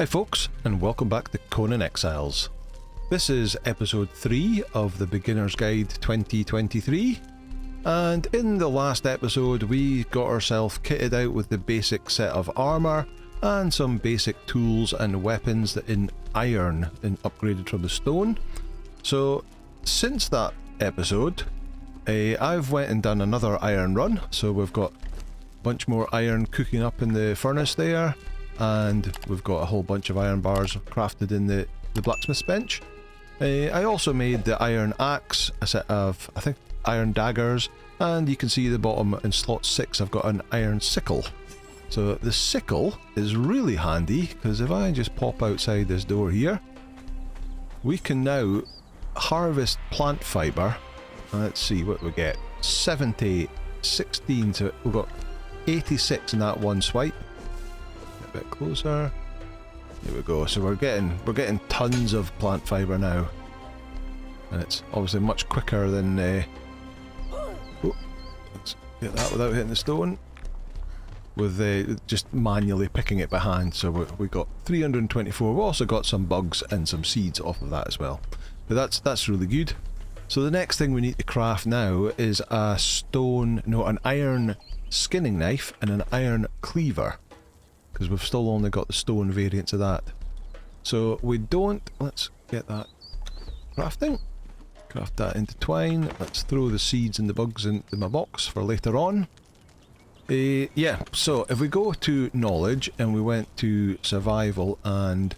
Hi folks, and welcome back to Conan Exiles. This is episode 3 of the Beginner's Guide 2023, and in the last episode we got ourselves kitted out with the basic set of armour and some basic tools and weapons in iron and upgraded from the stone. So since that episode, I've went and done another iron run, so we've got a bunch more iron cooking up in the furnace there. And we've got a whole bunch of iron bars crafted in the blacksmith's bench. I also made the iron axe, a set of, I think, iron daggers, and you can see the bottom in slot 6 I've got an iron sickle. So the sickle is really handy, because if I just pop outside this door here, we can now harvest plant fibre. Let's see what we get. 70, 16, so we've got 86 in that one swipe. A bit closer. There we go. So we're getting tons of plant fibre now, and it's obviously much quicker than. Let's get that without hitting the stone. With just manually picking it by hand. So we got 324. We've also got some bugs and some seeds off of that as well. But that's really good. So the next thing we need to craft now is an iron skinning knife and an iron cleaver, because we've still only got the stone variants of that. So we don't... Let's get that crafting. Craft that into twine. Let's throw the seeds and the bugs into my box for later on. Yeah, so if we go to knowledge and we went to survival and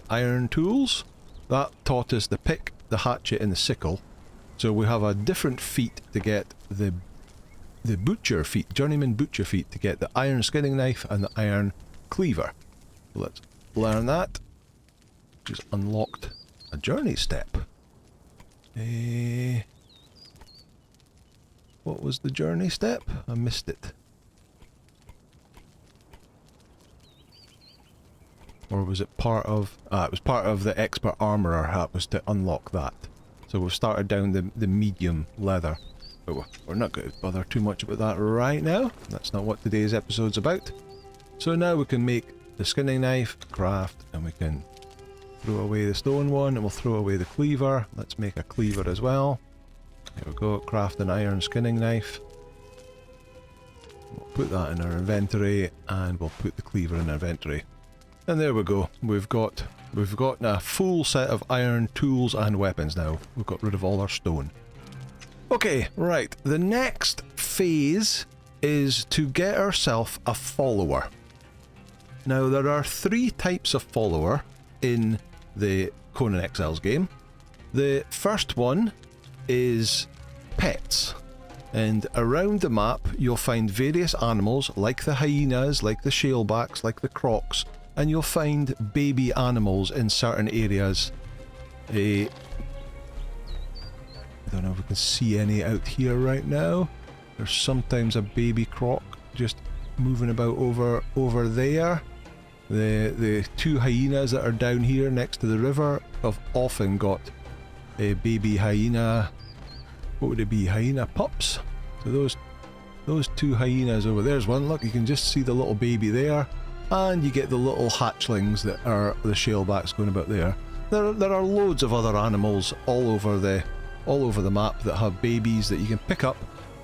iron tools, that taught us the pick, the hatchet and the sickle. So we have a different feat to get the butcher feat, journeyman butcher feat, to get the iron skinning knife and the iron cleaver. So let's learn that. Just unlocked a journey step. What was the journey step? I missed it. Or was it part of... it was part of the expert armourer. That was to unlock that. So we've started down the medium leather. But we're not going to bother too much about that right now. That's not what today's episode's about. So now we can make the skinning knife, craft, and we can throw away the stone one, and we'll throw away the cleaver. Let's make a cleaver as well. There we go, craft an iron skinning knife. We'll put that in our inventory, and we'll put the cleaver in our inventory. And there we go. We've got a full set of iron tools and weapons now. We've got rid of all our stone. Okay, right, the next phase is to get ourselves a follower. Now, there are 3 types of follower in the Conan Exiles game. The first one is pets, and around the map you'll find various animals like the hyenas, like the shalebacks, like the crocs, and you'll find baby animals in certain areas. I don't know if we can see any out here right now. There's sometimes a baby croc just moving about over there. The 2 hyenas that are down here next to the river have often got a baby hyena. What would it be? Hyena pups? So those 2 hyenas over there's one. Look, you can just see the little baby there, and you get the little hatchlings that are the shalebacks going about there. There are loads of other animals all over the map that have babies that you can pick up,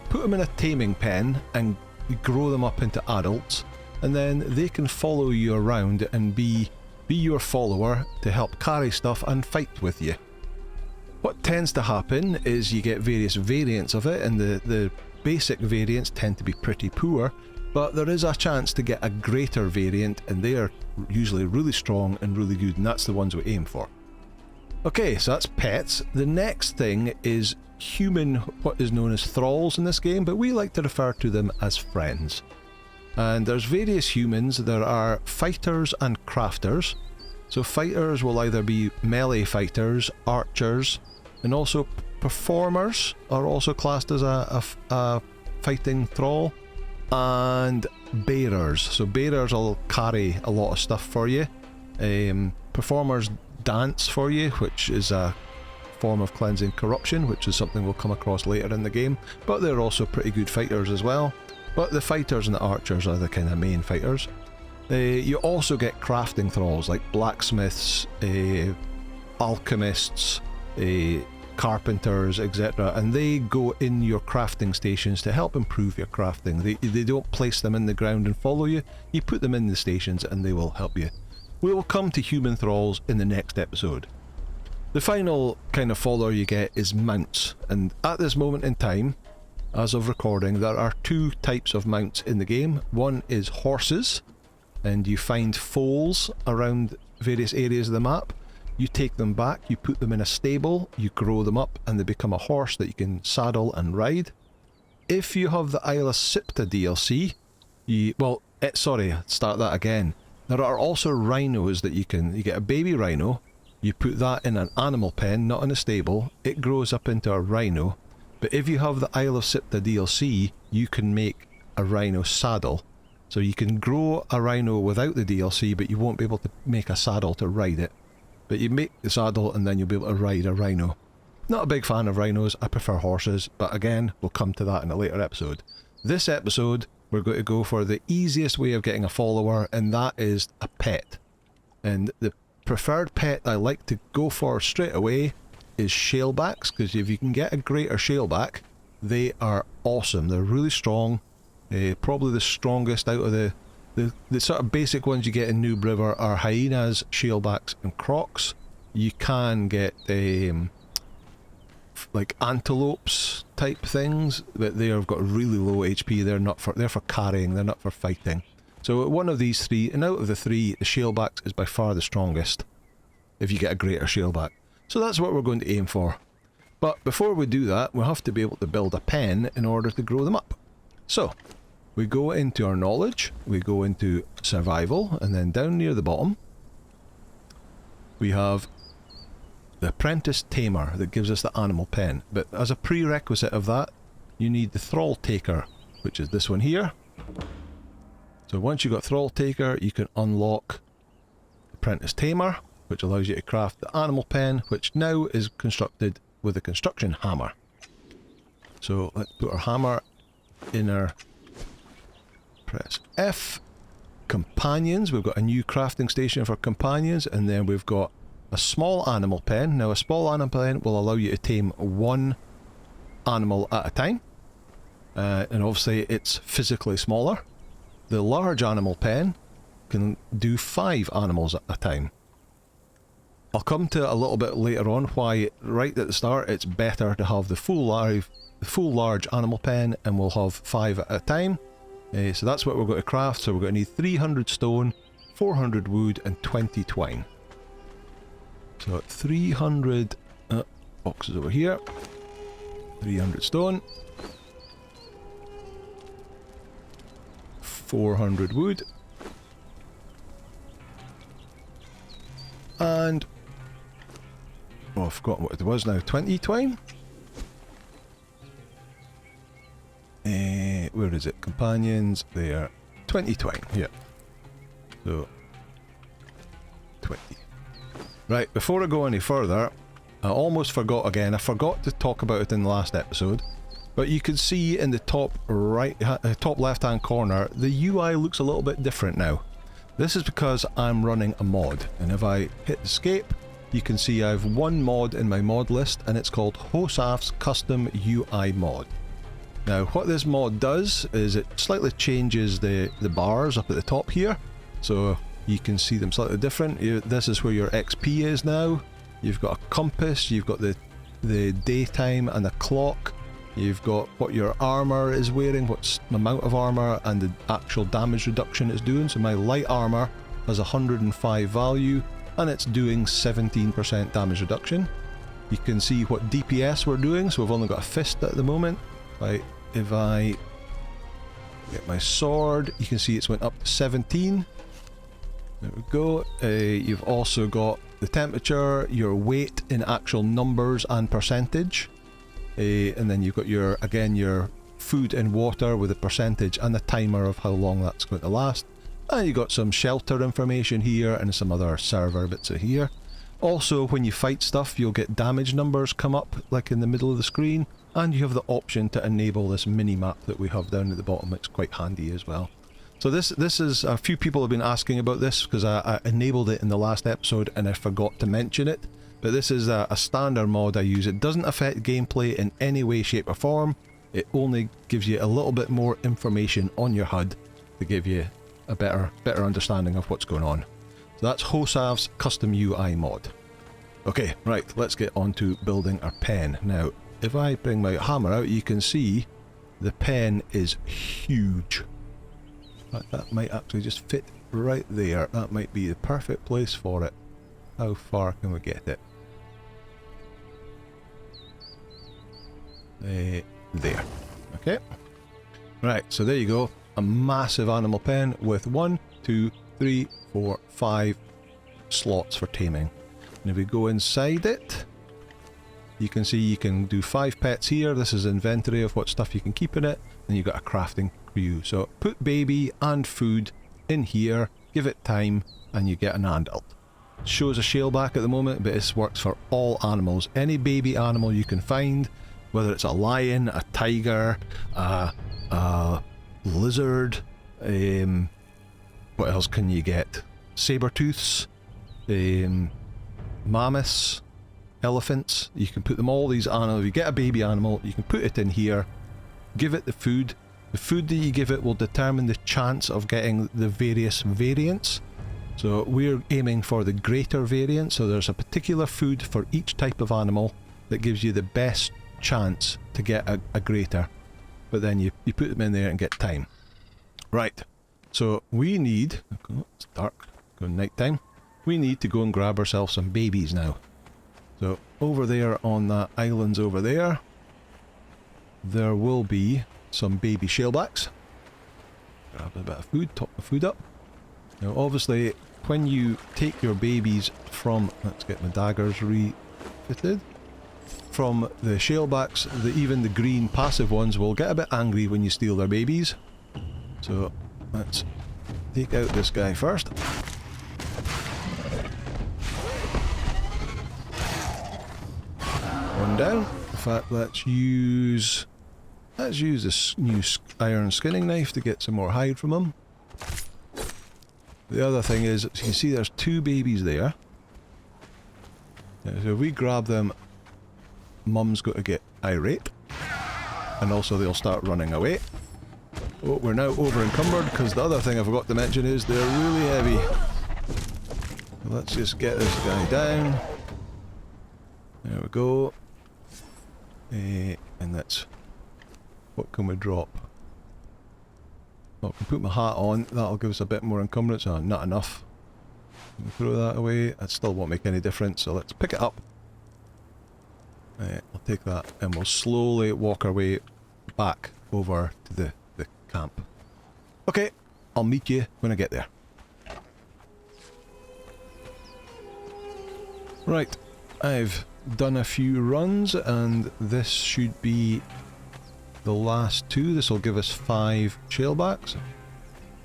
put them in a taming pen, and grow them up into adults, and then they can follow you around and be your follower to help carry stuff and fight with you. What tends to happen is you get various variants of it, and the basic variants tend to be pretty poor, but there is a chance to get a greater variant, and they are usually really strong and really good, and that's the ones we aim for. Okay, so that's pets. The next thing is human, what is known as thralls in this game, but we like to refer to them as friends. And there's various humans. There are fighters and crafters. So fighters will either be melee fighters, archers, and also performers are also classed as a fighting thrall, and bearers. So bearers will carry a lot of stuff for you. Performers dance for you, which is a form of cleansing corruption, which is something we'll come across later in the game, but they're also pretty good fighters as well. But the fighters and the archers are the kind of main fighters. You also get crafting thralls like blacksmiths, alchemists, carpenters, etc. And they go in your crafting stations to help improve your crafting. They don't place them in the ground and follow you. You put them in the stations and they will help you. We will come to human thralls in the next episode. The final kind of follower you get is mounts, and at this moment in time, as of recording, there are two types of mounts in the game. One is horses, and you find foals around various areas of the map. You take them back, you put them in a stable, you grow them up, and they become a horse that you can saddle and ride. If you have the Isle of Sipta DLC, start that again. There are also rhinos that you get a baby rhino, you put that in an animal pen, not in a stable, it grows up into a rhino. But if you have the Isle of Sipta DLC, you can make a rhino saddle. So you can grow a rhino without the DLC, but you won't be able to make a saddle to ride it. But you make the saddle and then you'll be able to ride a rhino. Not a big fan of rhinos, I prefer horses, but again, we'll come to that in a later episode. This episode, we're going to go for the easiest way of getting a follower, and that is a pet. And the preferred pet I like to go for straight away is Shalebacks, because if you can get a Greater Shaleback, they are awesome. They're really strong, probably the strongest out of the sort of basic ones you get in Noob River are hyenas, shalebacks and crocs. You can get like antelopes type things, but they have got really low HP. They're for carrying, they're not for fighting. So one of these three, and out of the three, the Shalebacks is by far the strongest if you get a Greater Shaleback. So that's what we're going to aim for. But before we do that, we'll have to be able to build a pen in order to grow them up. So, we go into our knowledge, we go into survival, and then down near the bottom, we have the apprentice tamer that gives us the animal pen. But as a prerequisite of that, you need the thrall taker, which is this one here. So once you've got thrall taker, you can unlock apprentice tamer, which allows you to craft the animal pen, which now is constructed with a construction hammer. So let's put our hammer in our... press F. Companions, we've got a new crafting station for companions, and then we've got a small animal pen. Now a small animal pen will allow you to tame one animal at a time, and obviously it's physically smaller. The large animal pen can do 5 animals at a time. I'll come to a little bit later on why right at the start it's better to have the full large animal pen, and we'll have 5 at a time. So that's what we're going to craft. So we're going to need 300 stone, 400 wood and 20 twine. So 300 boxes over here, 300 stone, 400 wood, and I've forgotten what it was now, 20 twine? Where is it? Companions, there. 20 twine, yeah. So, 20. Right, before I go any further, I almost forgot again. I forgot to talk about it in the last episode, but you can see in the top left-hand corner, the UI looks a little bit different now. This is because I'm running a mod, and if I hit escape, you can see I have one mod in my mod list, and it's called Hosaf's Custom UI Mod. Now what this mod does is it slightly changes the bars up at the top here, so you can see them slightly different. This is where your XP is now. You've got a compass, you've got the daytime and the clock, you've got what your armour is wearing, what's the amount of armour and the actual damage reduction it's doing. So my light armour has 105 value and it's doing 17% damage reduction. You can see what DPS we're doing, so we've only got a fist at the moment. Right, if I get my sword, you can see it's went up to 17. There we go. You've also got the temperature, your weight in actual numbers and percentage, and then you've got your food and water with a percentage and the timer of how long that's going to last. And you've got some shelter information here and some other server bits of here. Also, when you fight stuff, you'll get damage numbers come up like in the middle of the screen, and you have the option to enable this mini map that we have down at the bottom. It's quite handy as well. So this is, a few people have been asking about this because I enabled it in the last episode and I forgot to mention it. But this is a standard mod I use. It doesn't affect gameplay in any way, shape or form. It only gives you a little bit more information on your HUD to give you a better understanding of what's going on. So that's Hosav's custom UI mod. Okay, right, let's get on to building our pen. Now, if I bring my hammer out, you can see the pen is huge. That might actually just fit right there. That might be the perfect place for it. How far can we get it? There. Okay. Right, so there you go. A massive animal pen with 1, 2, 3, 4, 5 slots for taming. And if we go inside it, you can see you can do 5 pets here. This is inventory of what stuff you can keep in it. And you've got a crafting queue. So put baby and food in here, give it time, and you get an adult. It shows a shaleback at the moment, but this works for all animals. Any baby animal you can find, whether it's a lion, a tiger, a lizard, what else can you get? Saber-tooths, mammoths, elephants. You can put them all, these animals. If you get a baby animal, you can put it in here, give it the food. The food that you give it will determine the chance of getting the various variants. So we're aiming for the greater variant, so there's a particular food for each type of animal that gives you the best chance to get a greater. But then you put them in there and get time. Right, so we need, oh, it's dark, going night time. We need to go and grab ourselves some babies now. So over there on that islands over there, there will be some baby shalebacks. Grab a bit of food, top the food up. Now obviously when you take your babies from, let's get my daggers refitted, from the shalebacks, even the green passive ones will get a bit angry when you steal their babies. So let's take out this guy first. One down. In fact, let's use this new iron skinning knife to get some more hide from him. The other thing is, you can see there's 2 babies there. So if we grab them, Mum's got to get irate. And also they'll start running away. Oh, we're now over encumbered because the other thing I forgot to mention is they're really heavy. Let's just get this guy down. There we go. And that's... what can we drop? Well, I can put my hat on, that'll give us a bit more encumbrance. Oh, not enough. Can we throw that away? That still won't make any difference, so let's pick it up. I'll take that and we'll slowly walk our way back over to the camp. Okay, I'll meet you when I get there. Right, I've done a few runs and this should be the last 2. This will give us 5 shalebacks.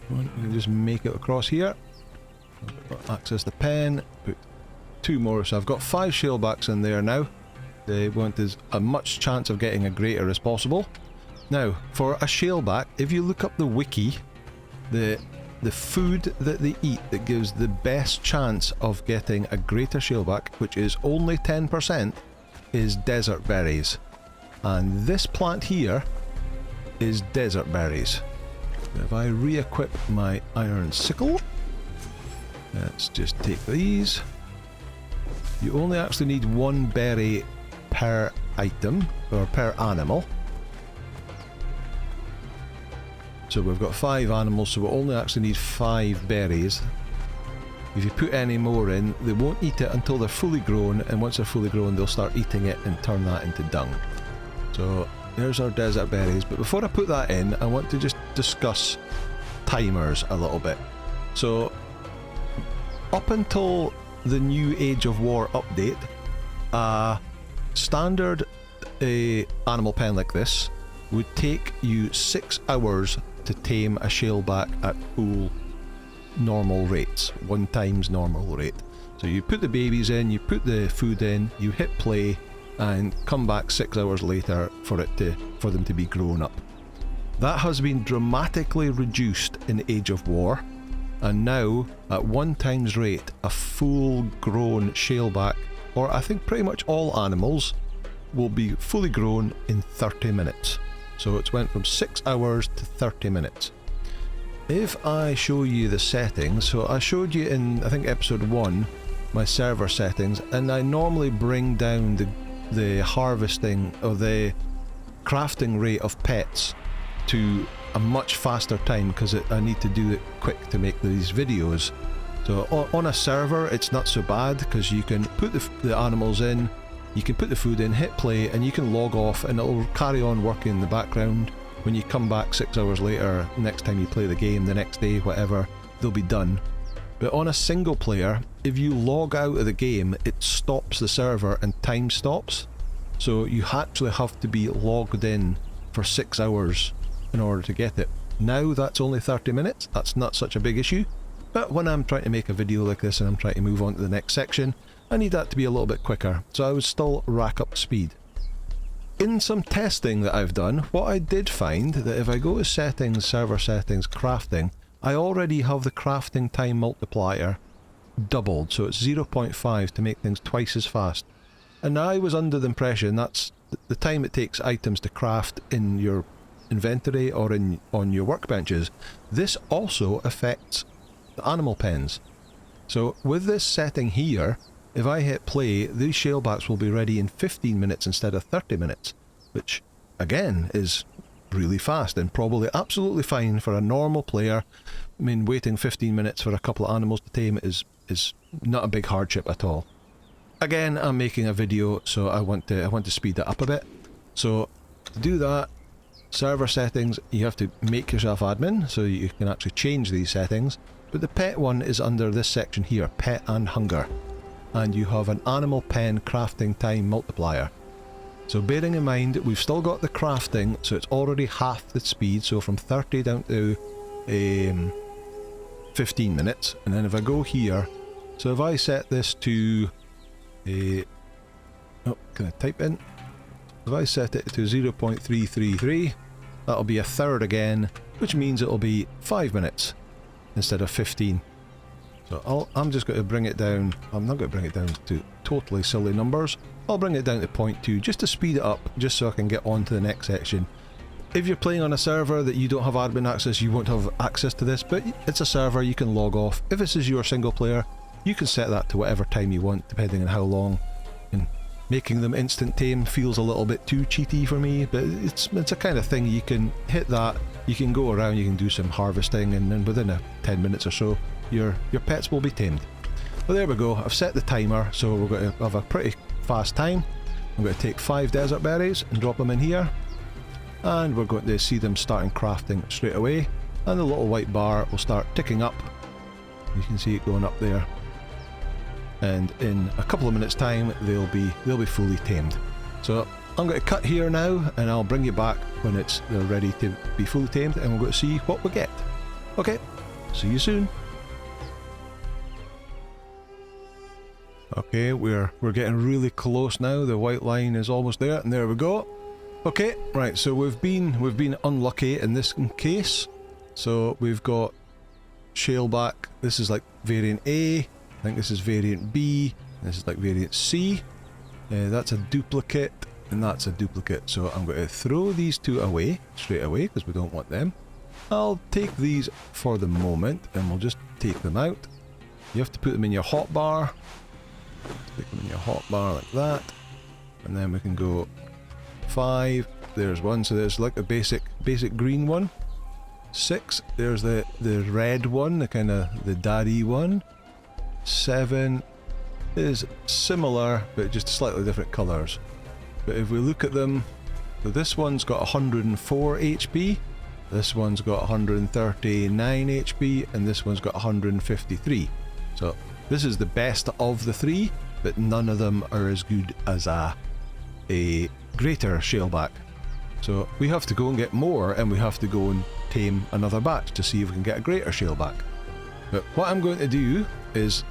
We can just make it across here. Access the pen, put 2 more, so I've got 5 shalebacks in there now. They want as much chance of getting a greater as possible. Now, for a shaleback, if you look up the wiki, the food that they eat that gives the best chance of getting a greater shaleback, which is only 10%, is desert berries. And this plant here is desert berries. If I re-equip my iron sickle, let's just take these. You only actually need 1 berry per item, or per animal. So we've got 5 animals, so we only actually need 5 berries. If you put any more in, they won't eat it until they're fully grown, and once they're fully grown they'll start eating it and turn that into dung. So there's our desert berries, but before I put that in, I want to just discuss timers a little bit. So up until the new Age of War update, a standard animal pen like this would take you 6 hours to tame a shaleback at full normal rates, 1 times normal rate. So you put the babies in, you put the food in, you hit play, and come back 6 hours later for them to be grown up. That has been dramatically reduced in Age of War, and now at 1 times rate a full grown shaleback, or I think pretty much all animals, will be fully grown in 30 minutes. So it's went from 6 hours to 30 minutes. If I show you the settings, so I showed you in I think episode 1 my server settings, and I normally bring down the harvesting or the crafting rate of pets to a much faster time because I need to do it quick to make these videos. So on a server it's not so bad because you can put the animals in, you can put the food in, hit play, and you can log off and it'll carry on working in the background. When you come back 6 hours later, next time you play the game, the next day, whatever, they'll be done. But on a single player, if you log out of the game, it stops the server and time stops. So you actually have to be logged in for 6 hours in order to get it. Now that's only 30 minutes, that's not such a big issue. But when I'm trying to make a video like this and I'm trying to move on to the next section, I need that to be a little bit quicker. So I would still rack up speed. In some testing that I've done, what I did find that if I go to settings, server settings, crafting, I already have the crafting time multiplier doubled, so it's 0.5 to make things twice as fast. And I was under the impression that's the time it takes items to craft in your inventory or on your workbenches. This also affects the animal pens. So with this setting here, if I hit play, these shalebacks will be ready in 15 minutes instead of 30 minutes, which again is really fast and probably absolutely fine for a normal player. I mean, waiting 15 minutes for a couple of animals to tame is not a big hardship at all. Again, I'm making a video, so I want to speed that up a bit. So to do that, server settings, you have to make yourself admin so you can actually change these settings. But the pet one is under this section here, pet and hunger. And you have an animal pen crafting time multiplier. So bearing in mind we've still got the crafting, so it's already half the speed, so from 30 down to 15 minutes. And then if I go here, so if I set this to can I type in? If I set it to 0.333, that'll be a third again, which means it'll be 5 minutes instead of 15. So I'm just going to bring it down. I'm not going to bring it down to totally silly numbers. I'll bring it down to 0.2 just to speed it up, just so I can get on to the next section. If you're playing on a server that you don't have admin access, you won't have access to this, but it's a server, you can log off. If this is your single player, you can set that to whatever time you want, depending on how long. And making them instant tame feels a little bit too cheaty for me, but it's a kind of thing. You can hit that, you can go around, you can do some harvesting, and then within 10 minutes or so, your pets will be tamed. Well, there we go. I've set the timer, so we're going to have a pretty fast time. I'm going to take 5 desert berries and drop them in here, and we're going to see them starting crafting straight away, and the little white bar will start ticking up. You can see it going up there, and in a couple of minutes time they'll be fully tamed. So I'm going to cut here now, and I'll bring you back when they're ready to be fully tamed, and we're going to see what we get. Okay, see you soon. Okay, we're getting really close now. The white line is almost there, and there we go. Okay, right, so we've been unlucky in this case. So we've got Shaleback. This is like variant A. I think this is variant B. This is like variant C. That's a duplicate, and that's a duplicate. So I'm going to throw these two away straight away because we don't want them. I'll take these for the moment, and we'll just take them out. You have to put them in your hotbar. Stick them in your hotbar like that, and then we can go 5. There's one, so there's like a basic green one. 6. There's the red one, the kind of the daddy one. 7 is similar, but just slightly different colours. But if we look at them, so this one's got 104 HP, this one's got 139 HP, and this one's got 153. So this is the best of the 3, but none of them are as good as a Greater Shaleback. So we have to go and get more, and we have to go and tame another batch to see if we can get a Greater Shaleback. But what I'm going to do is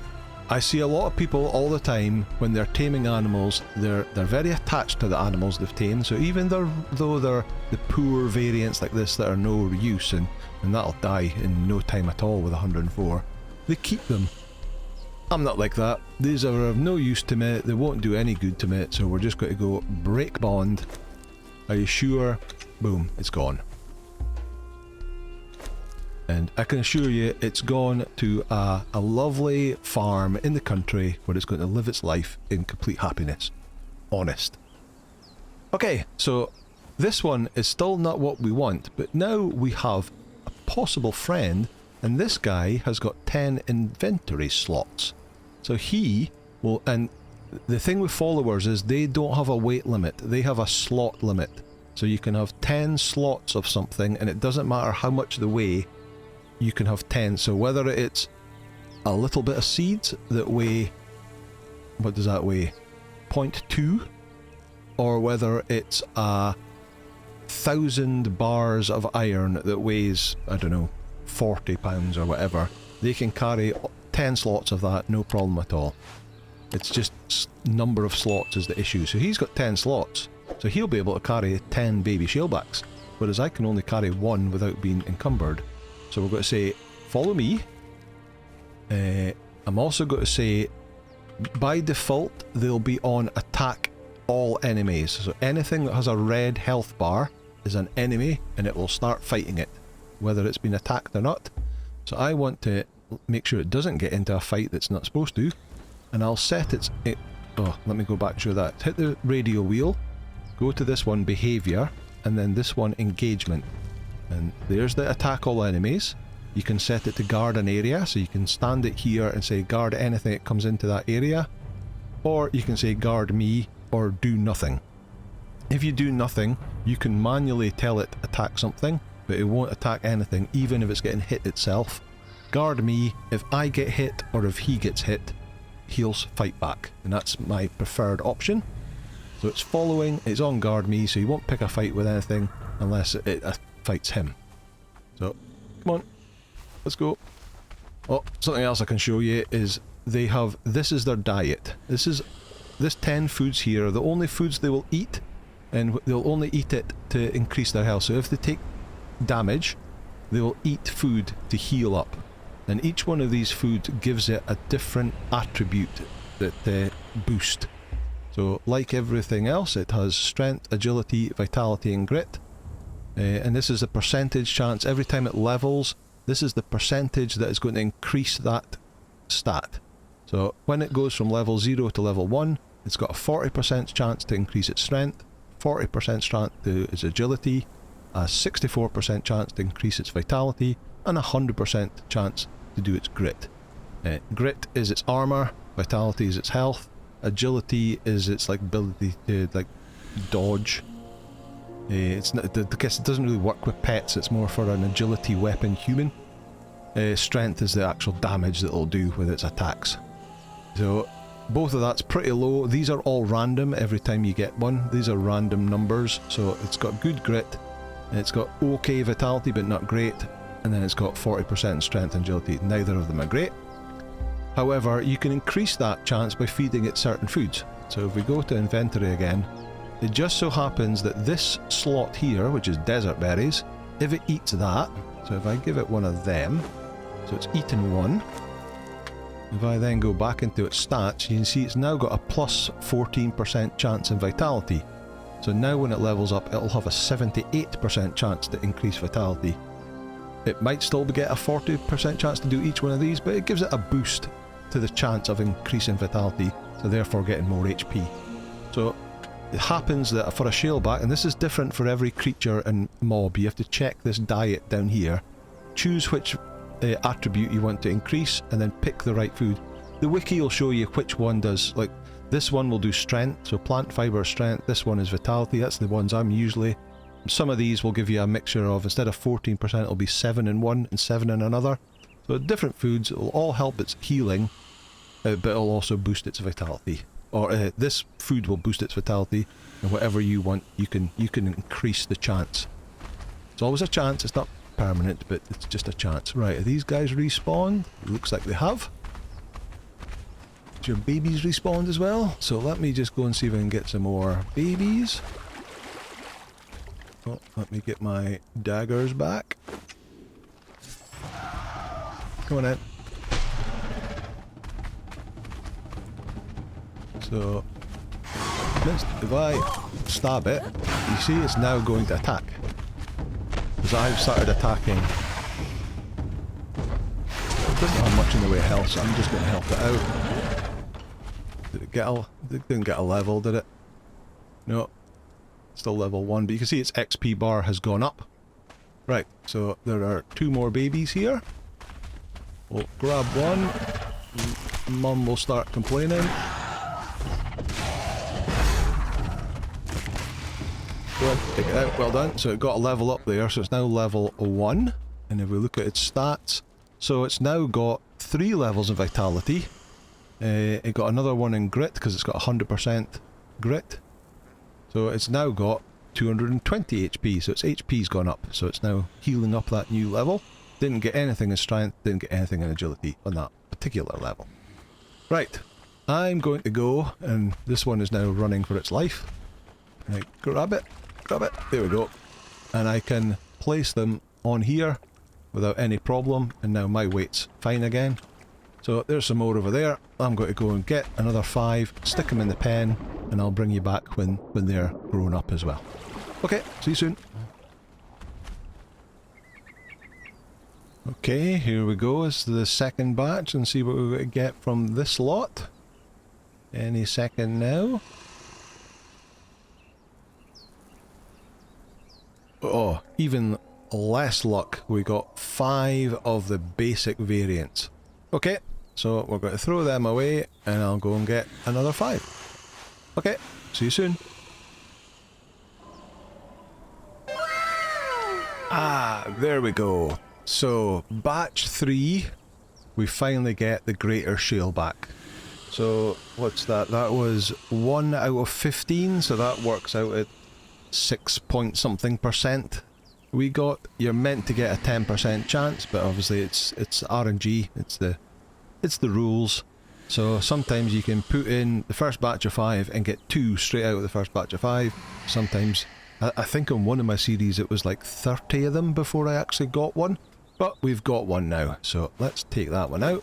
I see a lot of people all the time when they're taming animals, they're very attached to the animals they've tamed, so even though they're the poor variants like this that are no use and that'll die in no time at all with 104, they keep them. I'm not like that. These are of no use to me, they won't do any good to me, so we're just going to go break bond. Are you sure? Boom, it's gone. And I can assure you it's gone to a lovely farm in the country where it's going to live its life in complete happiness. Honest. Okay, so this one is still not what we want, but now we have a possible friend, and this guy has got 10 inventory slots. So he will, and the thing with followers is they don't have a weight limit, they have a slot limit. So you can have 10 slots of something, and it doesn't matter how much they weigh, you can have 10. So whether it's a little bit of seeds that weigh, what does that weigh, 0.2, or whether it's 1,000 bars of iron that weighs, I don't know, 40 pounds or whatever, they can carry 10 slots of that, no problem at all. It's just number of slots is the issue. So he's got 10 slots, so he'll be able to carry 10 baby shalebacks, whereas I can only carry one without being encumbered. So we're going to say, follow me. I'm also going to say, by default, they'll be on attack all enemies. So anything that has a red health bar is an enemy, and it will start fighting it, whether it's been attacked or not. So I want to make sure it doesn't get into a fight that's not supposed to. And I'll set its... oh, let me go back and show that. Hit the radio wheel, go to this one, behaviour, and then this one, engagement. And there's the attack all enemies. You can set it to guard an area, so you can stand it here and say guard anything that comes into that area. Or you can say guard me, or do nothing. If you do nothing, you can manually tell it attack something, but it won't attack anything, even if it's getting hit itself. Guard me, if I get hit or if he gets hit, he'll fight back, and that's my preferred option. So it's following, it's on guard me, so he won't pick a fight with anything unless it fights him. So, come on, let's go. Oh, something else I can show you is they have, this is their diet. This 10 foods here are the only foods they will eat, and they'll only eat it to increase their health. So if they take damage, they will eat food to heal up. And each one of these foods gives it a different attribute that boost. So like everything else, it has strength, agility, vitality and grit. And this is a percentage chance. Every time it levels, this is the percentage that is going to increase that stat. So when it goes from level 0 to level 1, it's got a 40% chance to increase its strength, 40% chance to its agility, a 64% chance to increase its vitality, and a 100% chance to do its grit. Grit is its armor, vitality is its health, agility is its like ability to like dodge. It's not, I guess it doesn't really work with pets, it's more for an agility weapon human. Strength is the actual damage that it'll do with its attacks. So both of that's pretty low. These are all random every time you get one. These are random numbers. So it's got good grit, and it's got okay vitality but not great, and then it's got 40% strength and agility. Neither of them are great. However, you can increase that chance by feeding it certain foods. So if we go to inventory again, it just so happens that this slot here, which is desert berries, if it eats that, so if I give it one of them, so it's eaten one, if I then go back into its stats, you can see it's now got a plus 14% chance in vitality. So now when it levels up, it'll have a 78% chance to increase vitality. It might still get a 40% chance to do each one of these, but it gives it a boost to the chance of increasing vitality, so therefore getting more HP. So it happens that for a shaleback, and this is different for every creature and mob, you have to check this diet down here, choose which attribute you want to increase, and then pick the right food. The wiki will show you which one does, like this one will do strength, so plant fiber strength, this one is vitality, that's the ones I'm usually. Some of these will give you a mixture of, instead of 14%, it'll be 7 in one and 7 in another. So different foods, it will all help its healing, but it'll also boost its vitality. Or this food will boost its vitality, and whatever you want, you can increase the chance. It's always a chance, it's not permanent, but it's just a chance. Right, are these guys respawned? Looks like they have. But your babies respawned as well. So let me just go and see if I can get some more babies. Oh, let me get my daggers back. Come on in. So, if I stab it, you see it's now going to attack. Because I've started attacking. It doesn't have much in the way of health, so I'm just going to help it out. Did it get a... It didn't get a level, did it? No. Still level 1, but you can see its XP bar has gone up. Right, so there are 2 more babies here. We'll grab one. Mum will start complaining. Go on, take it out. Well done. So it got a level up there, so it's now level 1. And if we look at its stats, so it's now got 3 levels of vitality. It got another one in grit, because it's got 100% grit. So it's now got 220 HP, so its HP's gone up. So it's now healing up that new level. Didn't get anything in strength, didn't get anything in agility on that particular level. Right, I'm going to go, and this one is now running for its life. Right, grab it, there we go. And I can place them on here without any problem, and now my weight's fine again. So there's some more over there. I'm going to go and get another 5, stick them in the pen, and I'll bring you back when they're grown up as well. Okay, see you soon. Okay, here we go. It's the second batch, and see what we're going to get from this lot. Any second now. Oh, even less luck. We got 5 of the basic variants. Okay, so we're going to throw them away, and I'll go and get another 5. Okay, see you soon. Ah, there we go. So, batch 3, we finally get the Greater Shaleback. So, what's that? That was 1 out of 15, so that works out at 6 point something %. We got, you're meant to get a 10% chance, but obviously it's RNG, it's the rules. So sometimes you can put in the first batch of 5 and get 2 straight out of the first batch of 5. Sometimes, I think on one of my series it was like 30 of them before I actually got one. But we've got one now, so let's take that one out.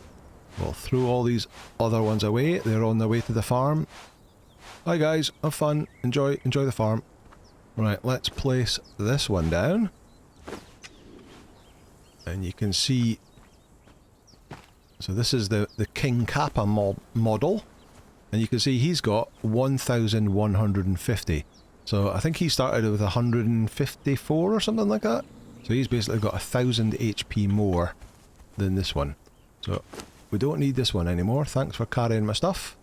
We'll throw all these other ones away. They're on their way to the farm. Hi guys, have fun, enjoy the farm. Right, let's place this one down. And you can see, so this is the King Kappa model. And you can see he's got 1,150. So I think he started with 154 or something like that. So he's basically got 1,000 HP more than this one. So we don't need this one anymore. Thanks for carrying my stuff.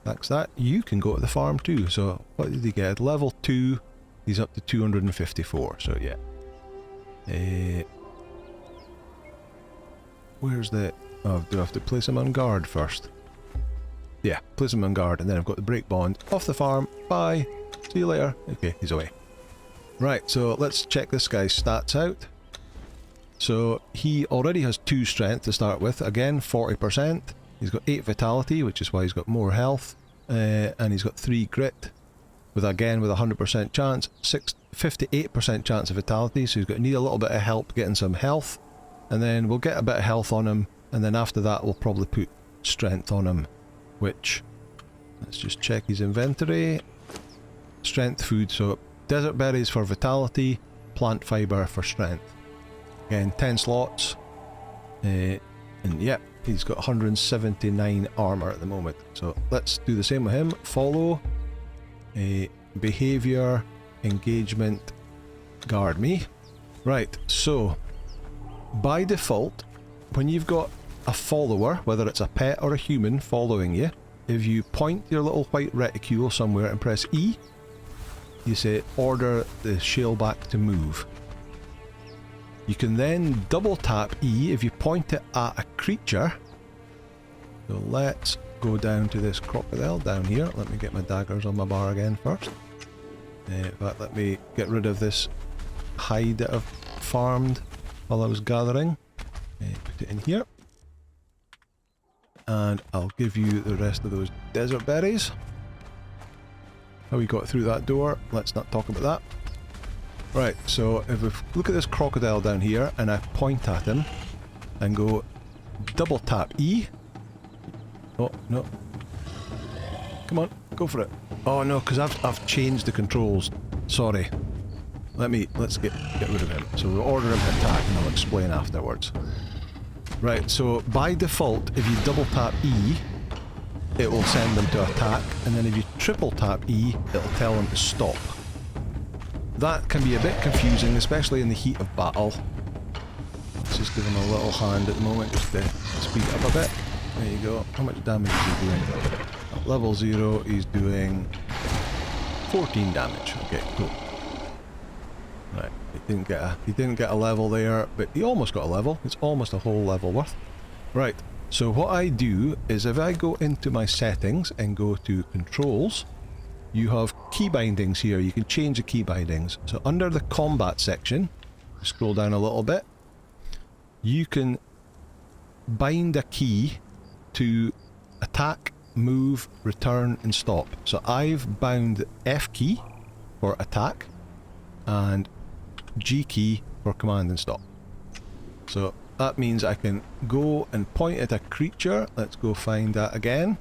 Thanks that. You can go to the farm too. So what did he get? Level 2. He's up to 254. So yeah. Where's the... Oh, do I have to place him on guard first? Yeah, place him on guard, and then I've got the break bond. Off the farm. Bye. See you later. Okay, he's away. Right, so let's check this guy's stats out. So he already has 2 strength to start with. Again, 40%. He's got 8 vitality, which is why he's got more health. And he's got 3 grit. With a 100% chance. 58% chance of vitality, so he's going to need a little bit of help getting some health. And then we'll get a bit of health on him. And then after that we'll probably put strength on him. Which, let's just check his inventory. Strength food, so desert berries for vitality, plant fibre for strength. Again, 10 slots. And yeah, he's got 179 armour at the moment. So let's do the same with him. Follow. Behaviour. Engagement. Guard me. Right, so by default, when you've got a follower, whether it's a pet or a human following you, if you point your little white reticule somewhere and press E, you say order the Shaleback to move. You can then double tap E if you point it at a creature. So let's go down to this crocodile down here. Let me get my daggers on my bar again first. In fact, let me get rid of this hide that I've farmed while I was gathering. Put it in here. and I'll give you the rest of those desert berries. How we got through that door, let's not talk about that. Right, so if we look at this crocodile down here and I point at him and go double tap E. Oh, no. Come on, go for it. Oh no, because I've changed the controls. Sorry. Let's get rid of him. So we'll order him to attack and I'll explain afterwards. Right, so by default, if you double tap E, it will send them to attack, and then if you triple tap E, it'll tell them to stop. That can be a bit confusing, especially in the heat of battle. Let's just give him a little hand at the moment, just to speed it up a bit. There you go. How much damage is he doing? At level 0, he's doing 14 damage. Okay, cool. Right, he didn't get a level there, but he almost got a level. It's almost a whole level worth. Right, so what I do is if I go into my settings and go to controls, you have key bindings here. You can change the key bindings. So under the combat section, scroll down a little bit, you can bind a key to attack, move, return, and stop. So I've bound F key for attack and G key for command and stop. So that means I can go and point at a creature. Let's go find that again.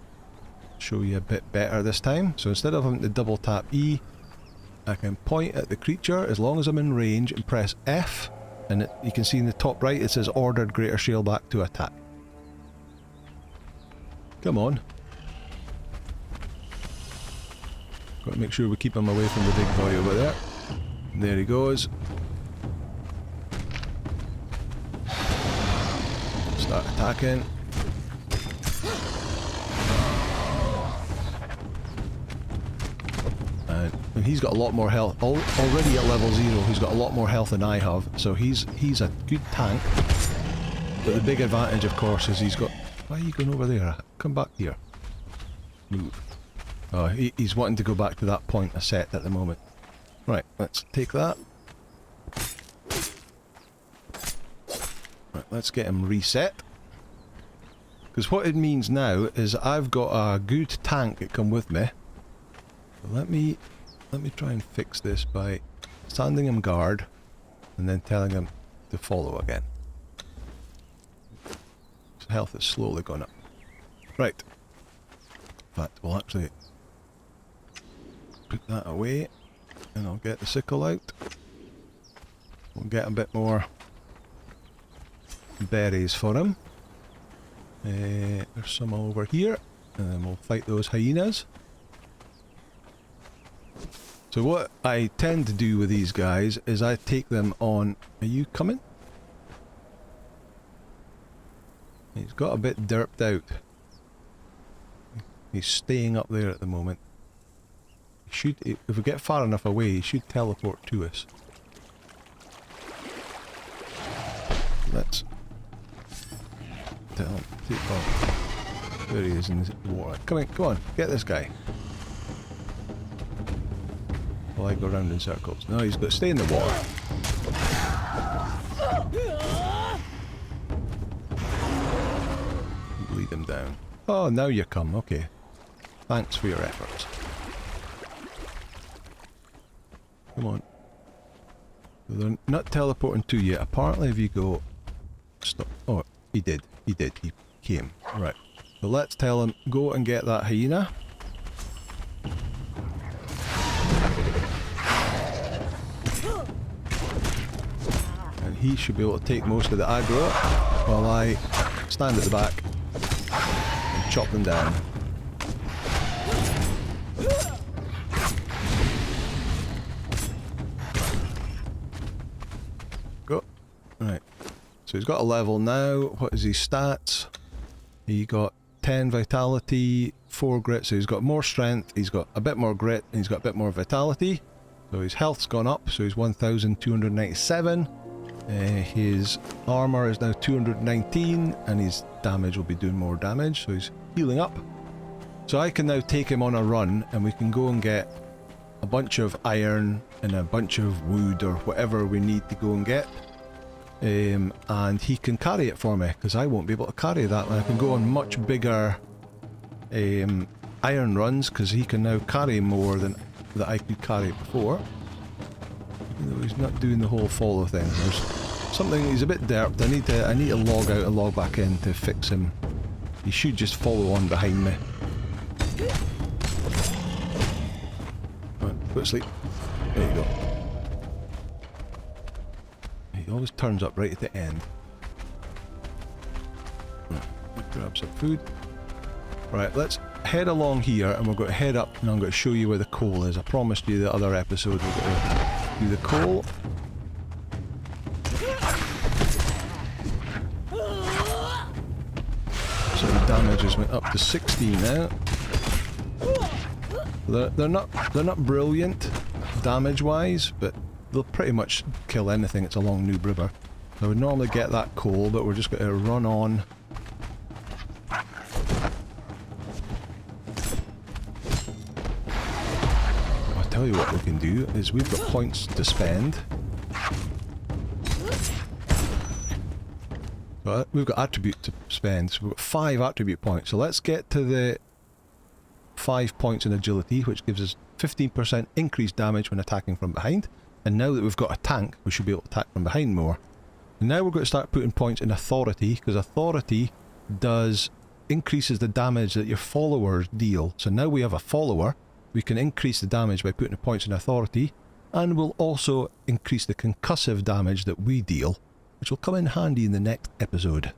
Show you a bit better this time. So instead of having to double tap E, I can point at the creature as long as I'm in range and press F, and you can see in the top right it says ordered Greater Shaleback to attack. Come on. Got to make sure we keep him away from the big boy over there. There he goes. Start attacking. And he's got a lot more health. Already at level 0, he's got a lot more health than I have. So he's a good tank. But the big advantage, of course, is he's got... Why are you going over there? Come back here. Move. Oh, he's wanting to go back to that point I set at the moment. Right, let's take that. Right, let's get him reset. Because what it means now is I've got a good tank that come with me. So let me try and fix this by standing him guard and then telling him to follow again. His health is slowly going up. Right. In fact, we'll actually put that away and I'll get the sickle out. We'll get a bit more berries for him. There's some over here, and then we'll fight those hyenas. So what I tend to do with these guys is I take them on... Are you coming? He's got a bit derped out. He's staying up there at the moment. He should, if we get far enough away, he should teleport to us. Let's tell him. Oh, there he is in the water. Come on, get this guy. While I go around in circles. No, he's got to stay in the water. Lead him down. Oh, now you come. Okay. Thanks for your efforts. Come on. They're not teleporting to you. Apparently if you go... Stop. Oh, he did. He came. Right. So let's tell him, go and get that hyena. And he should be able to take most of the aggro while I stand at the back and chop them down. Go. Right. So he's got a level now. What is his stats? He got 10 vitality, 4 grit, so he's got more strength, he's got a bit more grit, and he's got a bit more vitality. So his health's gone up, so he's 1,297. His armor is now 219, and his damage will be doing more damage, so he's healing up. So I can now take him on a run, and we can go and get a bunch of iron and a bunch of wood or whatever we need to go and get. and he can carry it for me, because I won't be able to carry that, and I can go on much bigger iron runs, because he can now carry more than that I could carry before. Even though he's not doing the whole follow thing. There's something, he's a bit derped. I need to log out and log back in to fix him. He should just follow on behind me. Right, go to sleep. There you go. He always turns up right at the end. Grab some food. Right, let's head along here, and we're going to head up, and I'm going to show you where the coal is. I promised you the other episode we're going to do the coal. So the damage has went up to 16 now. They're not brilliant damage-wise, but they'll pretty much kill anything that's along Noob River. So I would normally get that coal, but we're just going to run on. I'll tell you what we can do is we've got points to spend. But we've got attribute to spend, so we've got 5 attribute points. So let's get to the 5 points in agility, which gives us 15% increased damage when attacking from behind. And now that we've got a tank, we should be able to attack from behind more. And now we're going to start putting points in authority, because authority increases the damage that your followers deal. So now we have a follower, we can increase the damage by putting the points in authority, and we'll also increase the concussive damage that we deal, which will come in handy in the next episode.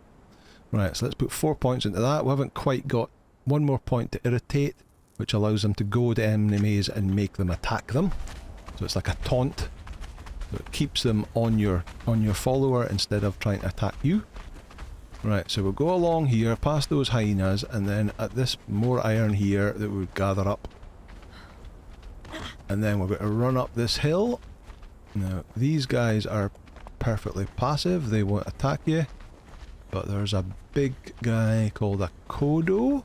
Right, so let's put 4 points into that. We haven't quite got one more point to irritate, which allows them to go to enemies and make them attack them. So it's like a taunt. So it keeps them on your follower instead of trying to attack you. Right, so we'll go along here, past those hyenas, and then at this more iron here that we would gather up. And then we're going to run up this hill. Now, these guys are perfectly passive, they won't attack you. But there's a big guy called a Kodo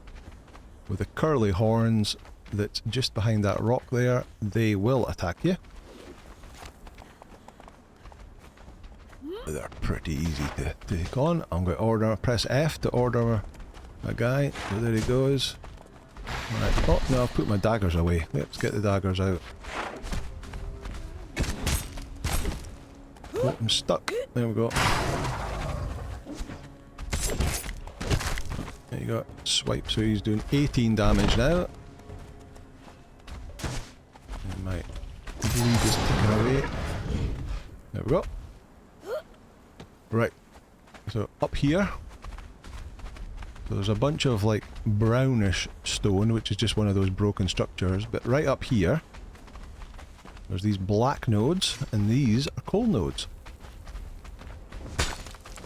with the curly horns that's just behind that rock there. They will attack you. They're pretty easy to take on. I'm going to press F to order a guy. So there he goes. Right. Oh, no, I'll put my daggers away. Let's get the daggers out. Oh, I'm stuck. There we go. There you go. Swipe. So he's doing 18 damage now. And my bleed is ticking away. There we go. Right. So up here. So there's a bunch of like brownish stone, which is just one of those broken structures. But right up here, there's these black nodes, and these are coal nodes.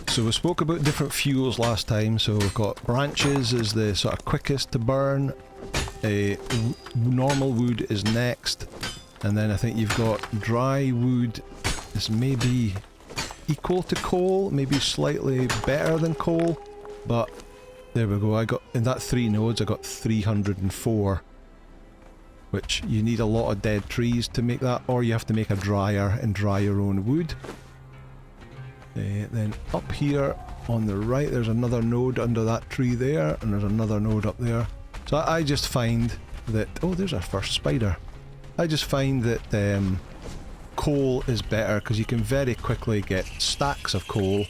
So we spoke about different fuels last time. So we've got branches is the sort of quickest to burn. Normal wood is next. And then I think you've got dry wood is maybe equal to coal, maybe slightly better than coal. But there we go, I got, in that 3 nodes I got 304. Which you need a lot of dead trees to make that, or you have to make a dryer and dry your own wood. Then up here on the right there's another node under that tree there, and there's another node up there. So I just find that, oh, there's our first spider. I just find that coal is better because you can very quickly get stacks of coal.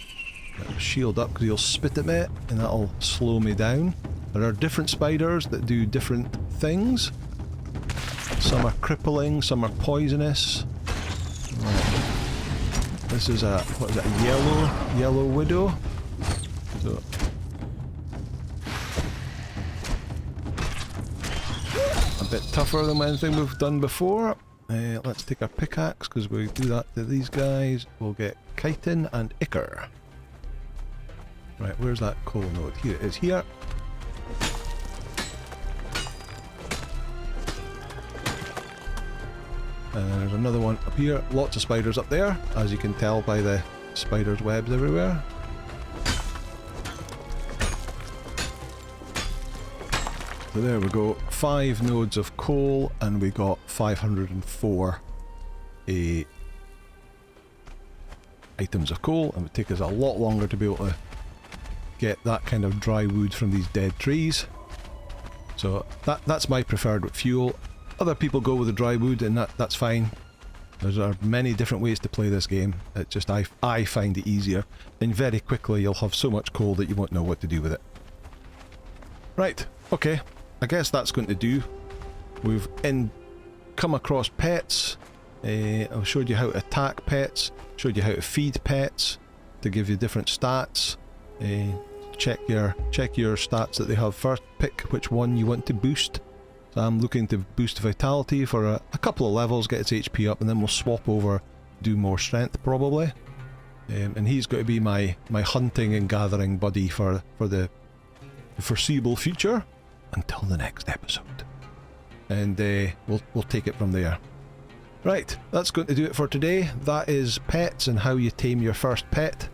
Shield up because he'll spit at me and that'll slow me down. There are different spiders that do different things. Some are crippling, some are poisonous. Right. This is a, what is it, a yellow widow. So a bit tougher than anything we've done before. Let's take our pickaxe because we do that to these guys. We'll get chitin and ichor. Right, where's that coal node? Here it is, here. And then there's another one up here. Lots of spiders up there, as you can tell by the spiders' webs everywhere. So there we go, 5 nodes of coal, and we got 504 items of coal. It would take us a lot longer to be able to get that kind of dry wood from these dead trees. So that's my preferred fuel. Other people go with the dry wood, and that's fine. There are many different ways to play this game. It's just I find it easier, and very quickly you'll have so much coal that you won't know what to do with it. Right, okay, I guess that's going to do. We've come across pets. I've showed you how to attack pets, showed you how to feed pets to give you different stats. Check your stats that they have first. Pick which one you want to boost. So I'm looking to boost vitality for a couple of levels, get its HP up, and then we'll swap over, do more strength probably. And he's going to be my hunting and gathering buddy for the foreseeable future until the next episode. And we'll take it from there. Right, that's going to do it for today. That is pets and how you tame your first pet.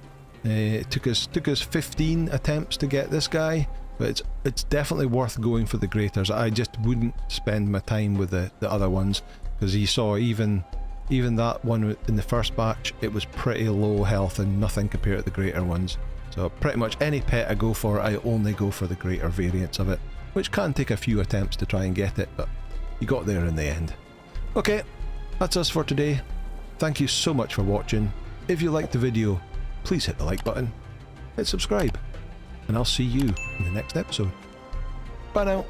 It took us 15 attempts to get this guy, but it's definitely worth going for the graters. I just wouldn't spend my time with the other ones, because you saw even that one in the first batch, it was pretty low health and nothing compared to the greater ones. So pretty much any pet I go for, I only go for the greater variants of it, which can take a few attempts to try and get it, but you got there in the end. Okay, that's us for today. Thank you so much for watching. If you liked the video, please hit the like button, hit subscribe, and I'll see you in the next episode. Bye now.